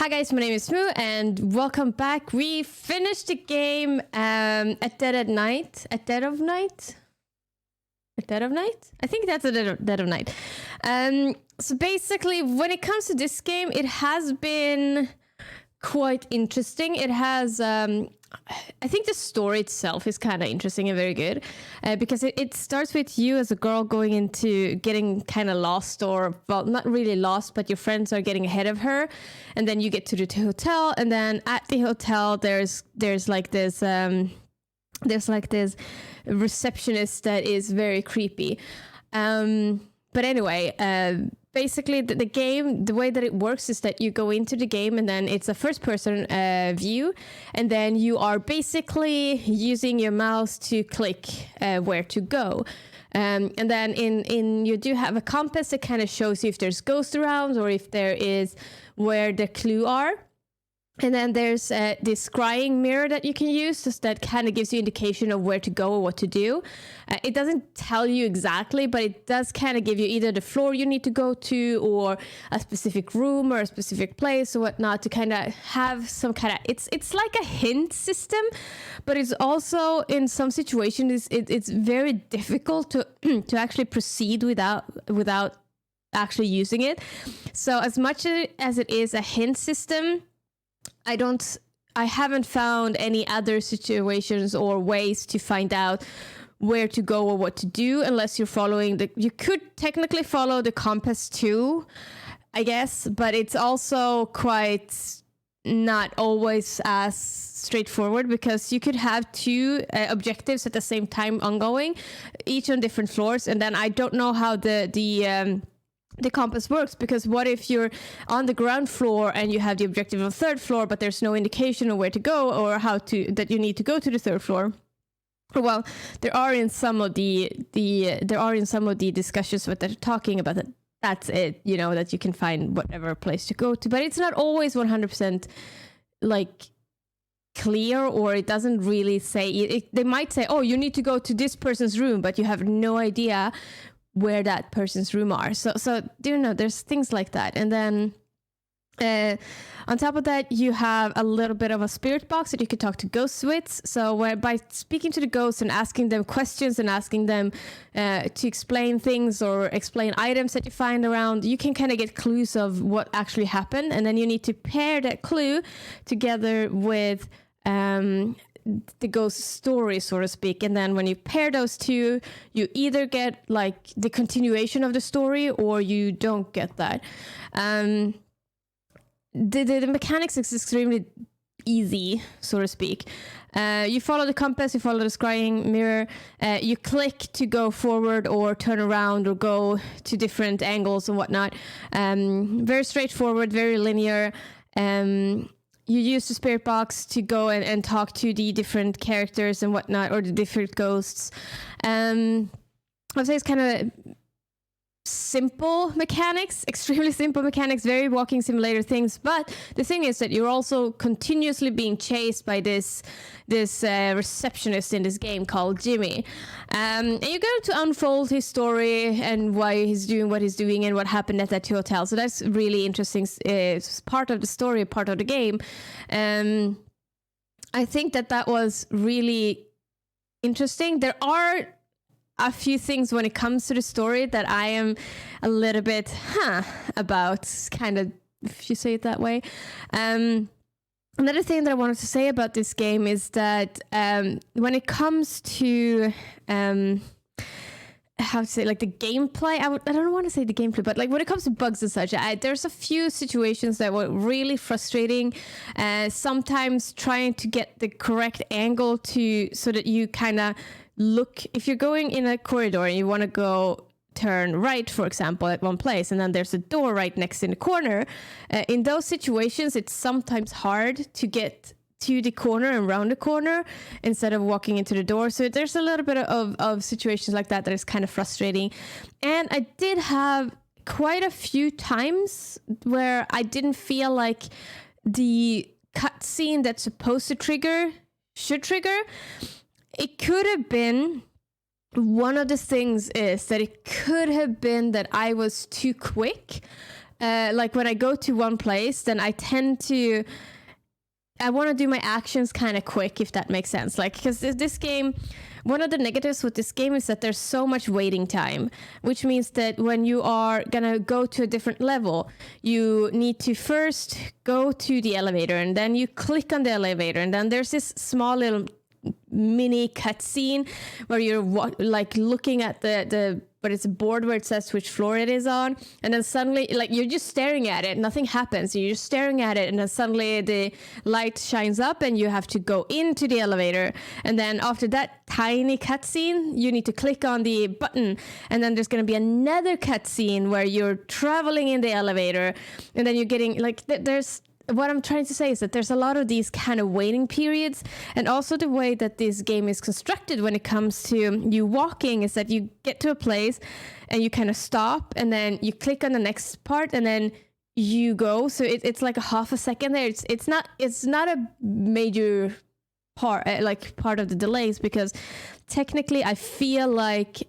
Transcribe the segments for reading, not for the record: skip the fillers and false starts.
Hi guys, my name is Moo and welcome back. We finished the game at dead of night. At dead of night? At dead of night? I think that's at dead of night. So basically, when it comes to this game, it has been quite interesting. It has... I think the story itself is kind of interesting and very good because it starts with you as a girl going into getting kind of lost, or well, not really lost, but your friends are getting ahead of her, and then you get to the hotel, and then at the hotel there's like this receptionist that is very creepy. But anyway, basically the game, the way that it works is that you go into the game and then it's a first person view, and then you are basically using your mouse to click where to go. And then in you do have a compass that kind of shows you if there's ghosts around or if there is where the clue are. And then there's this scrying mirror that you can use, just that kind of gives you indication of where to go or what to do. It doesn't tell you exactly, but it does kind of give you either the floor you need to go to or a specific room or a specific place or whatnot to kind of have some kind of... It's like a hint system, but it's also in some situations it's very difficult to to actually proceed without actually using it. So as much as it is a hint system, I haven't found any other situations or ways to find out where to go or what to do unless you're following you could technically follow the compass too, I guess, but it's also quite not always as straightforward because you could have two objectives at the same time ongoing, each on different floors, and then I don't know how the compass works, because what if you're on the ground floor and you have the objective of third floor, but there's no indication of where to go or that you need to go to the third floor? Well, there are in some of the discussions what they're talking about that that's it, you know, that you can find whatever place to go to, but it's not always 100% like clear, or it doesn't really say they might say, oh, you need to go to this person's room, but you have no idea where that person's room are. So you know, there's things like that. And then on top of that, you have a little bit of a spirit box that you can talk to ghosts with. So by speaking to the ghosts and asking them questions and asking them to explain things or explain items that you find around, you can kind of get clues of what actually happened. And then you need to pair that clue together with the ghost story, so to speak. And then when you pair those two, you either get like the continuation of the story or you don't get that. The mechanics is extremely easy, so to speak. You follow the compass, you follow the scrying mirror, you click to go forward or turn around or go to different angles and whatnot. Very straightforward, very linear. You use the spirit box to go and talk to the different characters and whatnot, or the different ghosts. I'd say it's kind of simple mechanics, extremely simple mechanics, very walking simulator things. But the thing is that you're also continuously being chased by this receptionist in this game called Jimmy. And you're going to unfold his story and why he's doing what he's doing and what happened at that hotel. So that's really interesting. It's part of the story, part of the game. I think that was really interesting. There are a few things when it comes to the story that I am a little bit about, kind of, if you say it that way. Another thing that I wanted to say about this game is that when it comes to how to say, like, the gameplay, I don't want to say the gameplay, but like when it comes to bugs and such, there's a few situations that were really frustrating. Sometimes trying to get the correct angle so that you kind of look, if you're going in a corridor and you want to turn right, for example, at one place, and then there's a door right next in the corner. In those situations, it's sometimes hard to get to the corner and round the corner instead of walking into the door. So there's a little bit of situations like that is kind of frustrating. And I did have quite a few times where I didn't feel like the cutscene that's supposed to should trigger. It could have been, one of the things is that it could have been that I was too quick like when I go to one place, then I want to do my actions kind of quick, if that makes sense. Like, because this game, one of the negatives with this game is that there's so much waiting time, which means that when you are gonna go to a different level, you need to first go to the elevator, and then you click on the elevator, and then there's this small little mini cutscene where you're like looking at the but it's a board where it says which floor it is on, and then suddenly, like, you're just staring at it, nothing happens, you're just staring at it, and then suddenly the light shines up and you have to go into the elevator, and then after that tiny cutscene you need to click on the button, and then there's going to be another cutscene where you're traveling in the elevator, and then you're getting like there's what I'm trying to say is that there's a lot of these kind of waiting periods, and also the way that this game is constructed when it comes to you walking is that you get to a place and you kind of stop, and then you click on the next part, and then you go. So it's like a half a second there. It's not a major part part of the delays, because technically I feel like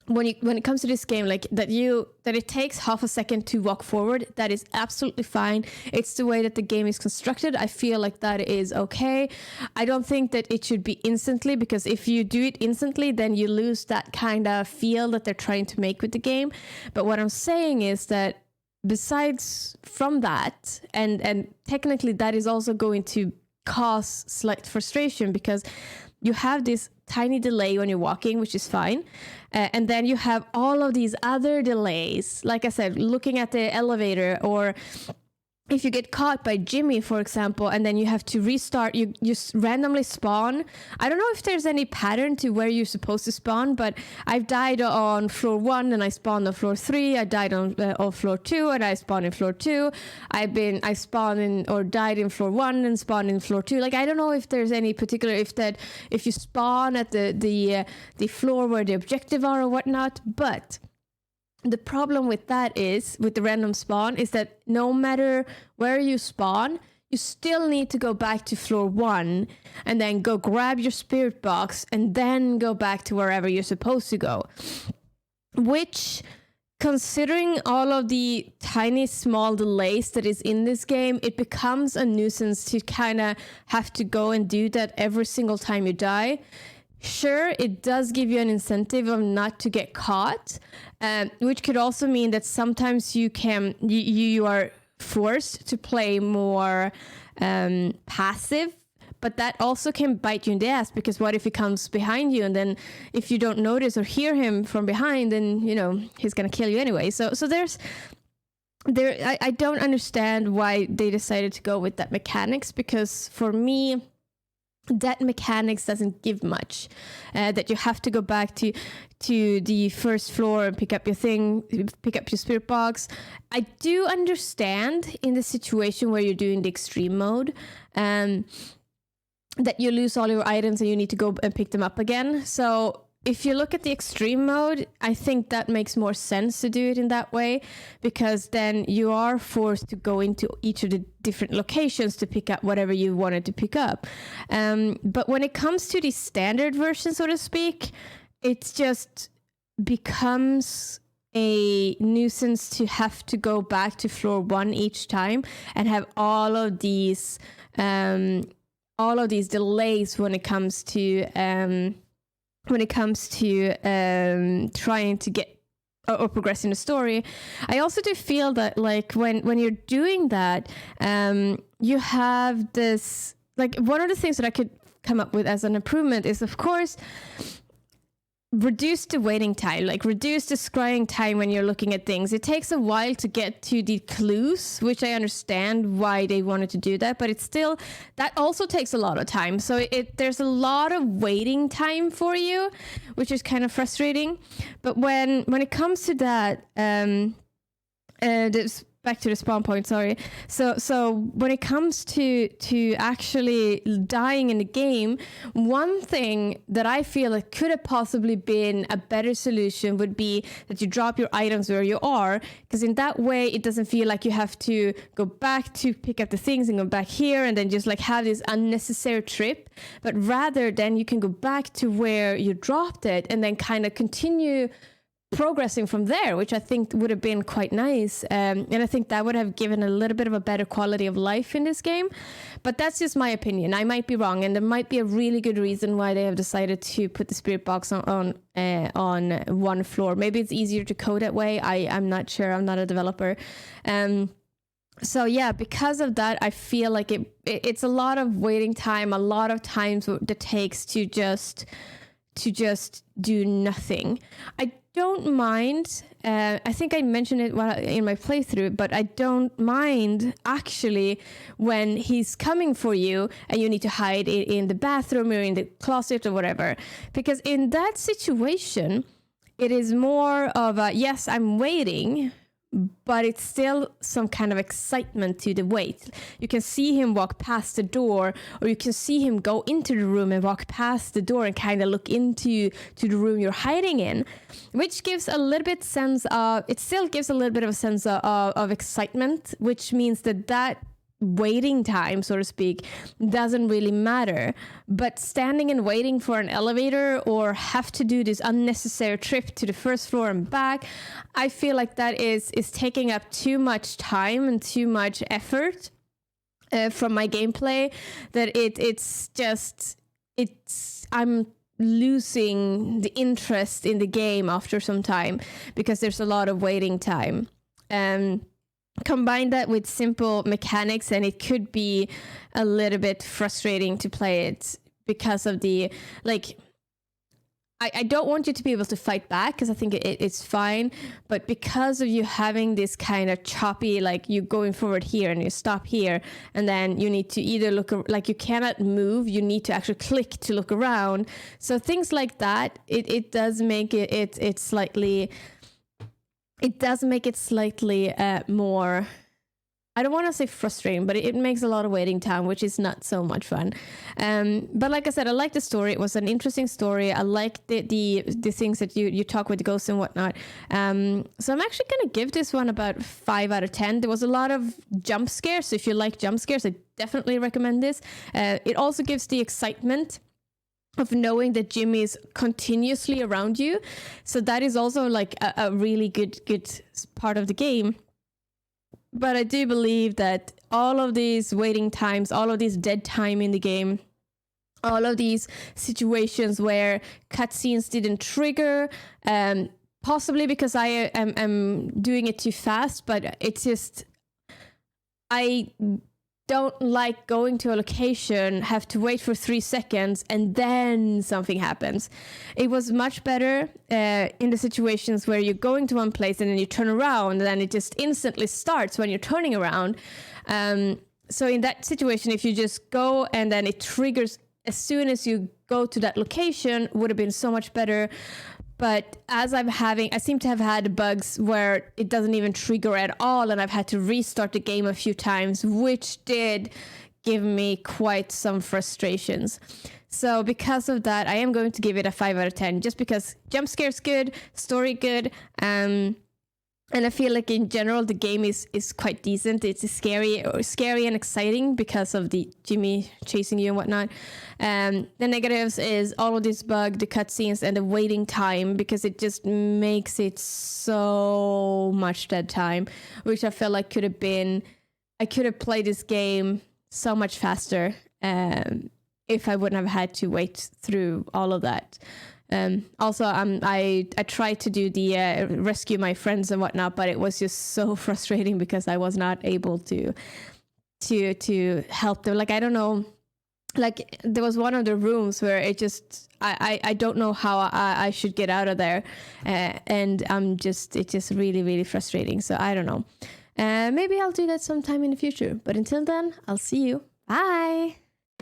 when it comes to this game, like that it takes half a second to walk forward, that is absolutely fine. It's the way that the game is constructed. I feel like that is okay. I don't think that it should be instantly, because if you do it instantly, then you lose that kind of feel that they're trying to make with the game. But what I'm saying is that besides from that, and technically that is also going to cause slight frustration, because you have this tiny delay when you're walking, which is fine. And then you have all of these other delays. Like I said, looking at the elevator, or if you get caught by Jimmy, for example, and then you have to restart, you just randomly spawn. I don't know if there's any pattern to where you're supposed to spawn, but I've died on floor 1 and I spawned on floor 3. I died on floor 2 and I spawned in floor 2. I spawned in or died in floor 1 and spawned in floor 2. Like, I don't know if there's any particular, if you spawn at the floor where the objective are or whatnot, but the problem with that is, with the random spawn, is that no matter where you spawn, you still need to go back to floor 1 and then go grab your spirit box and then go back to wherever you're supposed to go. Which, considering all of the tiny small delays that is in this game, it becomes a nuisance to kind of have to go and do that every single time you die. Sure, it does give you an incentive of not to get caught, which could also mean that sometimes you are forced to play more passive, but that also can bite you in the ass, because what if he comes behind you, and then if you don't notice or hear him from behind, then he's gonna kill you anyway. So I don't understand why they decided to go with that mechanics, because for me, that mechanics doesn't give much. That you have to go back to the first floor and pick up your spirit box. I do understand in the situation where you're doing the extreme mode, that you lose all your items and you need to go and pick them up again. So if you look at the extreme mode, I think that makes more sense to do it in that way, because then you are forced to go into each of the different locations to pick up whatever you wanted to pick up. But when it comes to the standard version, so to speak, it just becomes a nuisance to have to go back to floor 1 each time and have all of these delays when it comes to trying to get or progress in the story. I also do feel that, like, when you're doing that, you have this, like, one of the things that I could come up with as an improvement is, of course, reduce the waiting time, like reduce the scrying time when you're looking at things. It takes a while to get to the clues, which I understand why they wanted to do that, but it's still, that also takes a lot of time. So there's a lot of waiting time for you, which is kind of frustrating. But when it comes to that, back to the spawn point, sorry. So when it comes to actually dying in the game, one thing that I feel like could have possibly been a better solution would be that you drop your items where you are, because in that way it doesn't feel like you have to go back to pick up the things and go back here and then just like have this unnecessary trip, but rather then you can go back to where you dropped it and then kind of continue progressing from there, which I think would have been quite nice. And I think that would have given a little bit of a better quality of life in this game. But that's just my opinion. I might be wrong, and there might be a really good reason why they have decided to put the spirit box on one floor. Maybe it's easier to code that way. I'm not sure. I'm not a developer. So yeah, because of that, I feel like it's a lot of waiting time, a lot of times that takes to just do nothing. I don't mind. I think I mentioned it in my playthrough, but I don't mind actually when he's coming for you and you need to hide in the bathroom or in the closet or whatever. Because in that situation, it is more of a, yes, I'm waiting, but it's still some kind of excitement to the wait. You can see him walk past the door, or you can see him go into the room and walk past the door and kind of look into the room you're hiding in, which gives a little bit sense of, it still gives a little bit of a sense of excitement, which means that waiting time, so to speak, doesn't really matter. But standing and waiting for an elevator or have to do this unnecessary trip to the first floor and back, I feel like that is taking up too much time and too much effort from my gameplay, that I'm losing the interest in the game after some time because there's a lot of waiting time. Combine that with simple mechanics and it could be a little bit frustrating to play it because of the, like, I don't want you to be able to fight back because I think it's fine, but because of you having this kind of choppy, like you going forward here and you stop here, and then you need to either look, like you cannot move, you need to actually click to look around. So things like that, it does make it slightly... It does make it slightly more, I don't want to say frustrating, but it makes a lot of waiting time, which is not so much fun. But like I said, I like the story. It was an interesting story. I like the things that you talk with the ghosts and whatnot. So I'm actually going to give this one about 5 out of 10. There was a lot of jump scares. So if you like jump scares, I definitely recommend this. It also gives the excitement of knowing that Jimmy is continuously around you. So that is also like a really good part of the game. But I do believe that all of these waiting times, all of these dead time in the game, all of these situations where cutscenes didn't trigger, possibly because I am doing it too fast, but it's just, I don't like going to a location, have to wait for 3 seconds, and then something happens. It was much better in the situations where you're going to one place and then you turn around and then it just instantly starts when you're turning around. So in that situation, if you just go and then it triggers as soon as you go to that location, would have been so much better. But as I seem to have had bugs where it doesn't even trigger at all, and I've had to restart the game a few times, which did give me quite some frustrations. So because of that, I am going to give it a 5 out of 10, just because jump scares good, story good, and I feel like in general the game is quite decent. It's scary and exciting because of the Jimmy chasing you and whatnot. The negatives is all of this bug, the cutscenes, and the waiting time, because it just makes it so much dead time, which I felt like I could have played this game so much faster if I wouldn't have had to wait through all of that. Also, I tried to do the rescue my friends and whatnot, but it was just so frustrating because I was not able to help them. Like, I don't know, like there was one of the rooms where it just, I don't know how I should get out of there, and it's just really, really frustrating. So I don't know. Maybe I'll do that sometime in the future. But until then, I'll see you. Bye.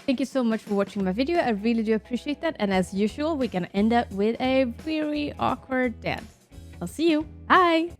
Thank you so much for watching my video. I really do appreciate that. And as usual, we're gonna end up with a very awkward dance. I'll see you. Bye.